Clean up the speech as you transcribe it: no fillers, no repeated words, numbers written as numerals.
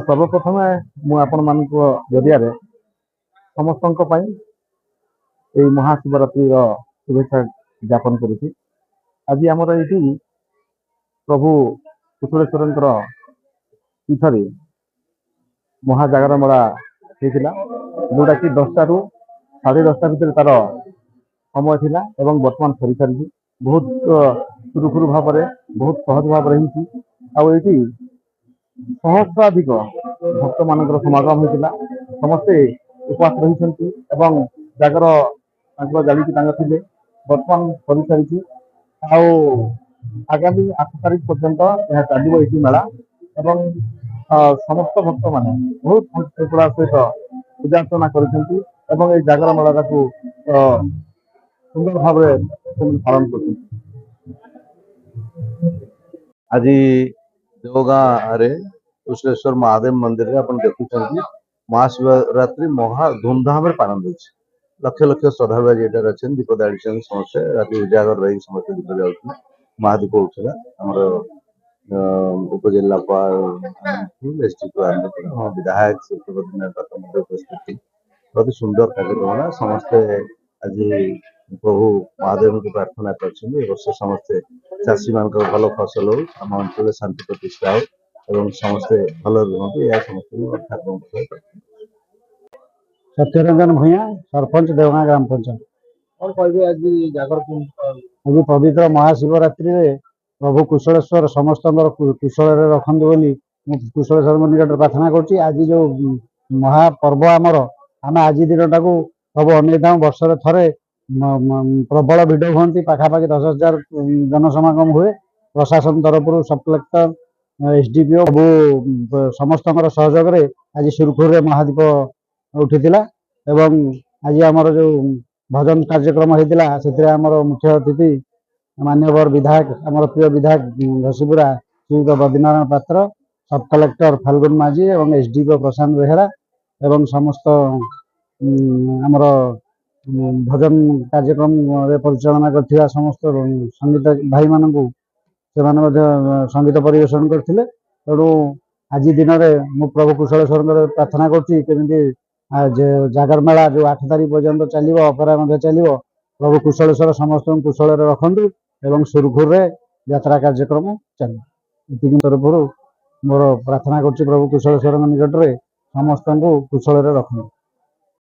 ସର୍ବପ୍ରଥମେ ମୁଁ ଆପଣମାନଙ୍କ ଜରିଆରେ ସମସ୍ତଙ୍କ ପାଇଁ ଏହି ମହାଶିବରାତ୍ରିର ଶୁଭେଚ୍ଛା ଜ୍ଞାପନ କରୁଛି। ଆଜି ଆମର ଏଇଠି ପ୍ରଭୁ କୁଶଳେଶ୍ୱରଙ୍କର ପୀଠରେ ମହାଜାଗର ମେଳା ହେଇଥିଲା, ଯୋଉଟାକି 10ଟାରୁ 10:30 ଭିତରେ ତାର ସମୟ ଥିଲା ଏବଂ ବର୍ତ୍ତମାନ ସରିସାରିଛି। ବହୁତ ସୁରୁଖୁରୁ ଭାବରେ, ବହୁତ ସହଜ ଭାବରେ ହେଇଛି। ଆଉ ଏଇଠି ସହସ୍ରାଧିକ ଭକ୍ତମାନଙ୍କର ସମାଗମ ହୋଇଥିଲା। ସମସ୍ତେ ଉପବାସ ରହିଛନ୍ତି ଏବଂ ଜାଗର ତାଙ୍କର ଜାଳିକି ତାଙ୍କ ଥିଲେ, ବର୍ତ୍ତମାନ ସରିସାରିଛି। ଆଉ ଆଗାମୀ 8 ତାରିଖ ପର୍ଯ୍ୟନ୍ତ ଏହା ଚାଲିବ ଏଇଠି ମେଳା ଏବଂ ସମସ୍ତ ଭକ୍ତମାନେ ବହୁତ ଶୃଙ୍ଖଳା ସହିତ ପୂଜାର୍ଚ୍ଚନା କରିଛନ୍ତି ଏବଂ ଏଇ ଜାଗର ମେଳାଟାକୁ ସୁନ୍ଦର ଭାବରେ ପାଳନ କରୁଛନ୍ତି। ଆଜି ଦେଓଗାଁରେ କୁଶଳେଶ୍ୱର ମହାଦେବ ମନ୍ଦିରରେ ଆପଣ ଦେଖୁଛନ୍ତି ମହାଶିବରାତ୍ରି ମହା ଧୁମଧାମରେ ପାଳନ ହେଉଛି। ଲକ୍ଷ ଲକ୍ଷ ଶ୍ରଦ୍ଧାଳୁ ଆଜି ଏଠାରେ ଅଛନ୍ତି, ଦୀପ ଜାଳିଛନ୍ତି। ସମସ୍ତେ ରାତି ଉଜାଗର ରହିକି ସମସ୍ତେ ଦୀପ ଜାଳୁଛନ୍ତି। ମହାଦୀପ ଉଠିଲା। ଆମର ଉପଜିଲ୍ଲାପାଳ ବିଧାୟକ ଉପସ୍ଥିତି ଅତି ସୁନ୍ଦର କାର୍ଯ୍ୟକ୍ରମ ହେଲା। ସମସ୍ତେ ଆଜି ପ୍ରଭୁ ମହାଦେବଙ୍କୁ ପ୍ରାର୍ଥନା କରିଛନ୍ତି ଏ ବର୍ଷ ସମସ୍ତେ ଚାଷୀ ମାନଙ୍କର ଭଲ ଫସଲ ହଉ, ଆମ ଅଞ୍ଚଳରେ ଶାନ୍ତି ପ୍ରତିଷ୍ଠା ହଉ ଏବଂ ସମସ୍ତେ ଭଲରେ ରୁହନ୍ତୁ, ଏହା ସମସ୍ତଙ୍କୁ ଠାକୁରଙ୍କ ସତ୍ୟରଞ୍ଜନ ଭୂୟାଁ, ସରପଞ୍ଚ ଦେଓଗାଁ ଗ୍ରାମ ପଞ୍ଚାୟତ। କଣ କହିବେ ଆଜି ଜାଗର ଆଜି ପବିତ୍ର ମହାଶିବରାତ୍ରିରେ ପ୍ରଭୁ କୁଶଳେଶ୍ୱର ସମସ୍ତଙ୍କର କୁଶଳରେ ରଖନ୍ତୁ ବୋଲି ମୁଁ କୁଶଳେଶ୍ୱରଙ୍କ ନିକଟରେ ପ୍ରାର୍ଥନା କରୁଛି। ଆଜି ଯୋଉ ମହାପର୍ବ ଆମର, ଆମେ ଆଜି ଦିନଟାକୁ ସବୁ ଅନେଇଥାଉ। ବର୍ଷରେ ଥରେ ପ୍ରବଳ ଭିଡ଼ ହୁଅନ୍ତି, ପାଖାପାଖି 10,000 ଜନସମାଗମ ହୁଏ। ପ୍ରଶାସନ ତରଫରୁ ସବ୍ କଲେକ୍ଟର, SDPO ସବୁ ସମସ୍ତଙ୍କର ସହଯୋଗରେ ଆଜି ସୁରୁଖୁରୁରେ ମହାଦୀପ ଉଠିଥିଲା ଏବଂ ଆଜି ଆମର ଯୋଉ ଭଜନ କାର୍ଯ୍ୟକ୍ରମ ହେଇଥିଲା, ସେଥିରେ ଆମର ମୁଖ୍ୟ ଅତିଥି ମାନ୍ୟବର ବିଧାୟକ, ଆମର ପ୍ରିୟ ବିଧାୟକ ଘସିପୁରା ଶ୍ରୀଯୁକ୍ତ ବଦ୍ରିନାରାୟଣ ପାତ୍ର, ସବ୍ କଲେକ୍ଟର ଫାଲ୍ଗୁନ ମାଝୀ ଏବଂ SDPO ପ୍ରଶାନ୍ତ ବେହେରା ଏବଂ ସମସ୍ତ ଆମର ଭଜନ କାର୍ଯ୍ୟକ୍ରମରେ ପରିଚାଳନା କରିଥିବା ସମସ୍ତ ସଙ୍ଗୀତ ଭାଇମାନଙ୍କୁ ସେମାନେ ମଧ୍ୟ ସଙ୍ଗୀତ ପରିବେଷଣ କରିଥିଲେ। ତେଣୁ ଆଜି ଦିନରେ ମୁଁ ପ୍ରଭୁ କୁଶଳେଶ୍ୱରଙ୍କର ପ୍ରାର୍ଥନା କରୁଛି କେମିତି ଜାଗର ମେଳା ଯୋଉ 8 ତାରିଖ ପର୍ଯ୍ୟନ୍ତ ଚାଲିବ, ଅପେରା ମଧ୍ୟ ଚାଲିବ, ପ୍ରଭୁ କୁଶଳେଶ୍ୱର ସମସ୍ତଙ୍କୁ କୁଶଳରେ ରଖନ୍ତୁ ଏବଂ ସୁରୁଖୁରୁରେ ଯାତ୍ରା କାର୍ଯ୍ୟକ୍ରମ ଚାଲିବ। ଏତିକି ତରଫରୁ ମୋର ପ୍ରାର୍ଥନା କରୁଛି ପ୍ରଭୁ କୁଶଳେଶ୍ୱରଙ୍କ ନିକଟରେ ସମସ୍ତଙ୍କୁ କୁଶଳରେ ରଖନ୍ତୁ।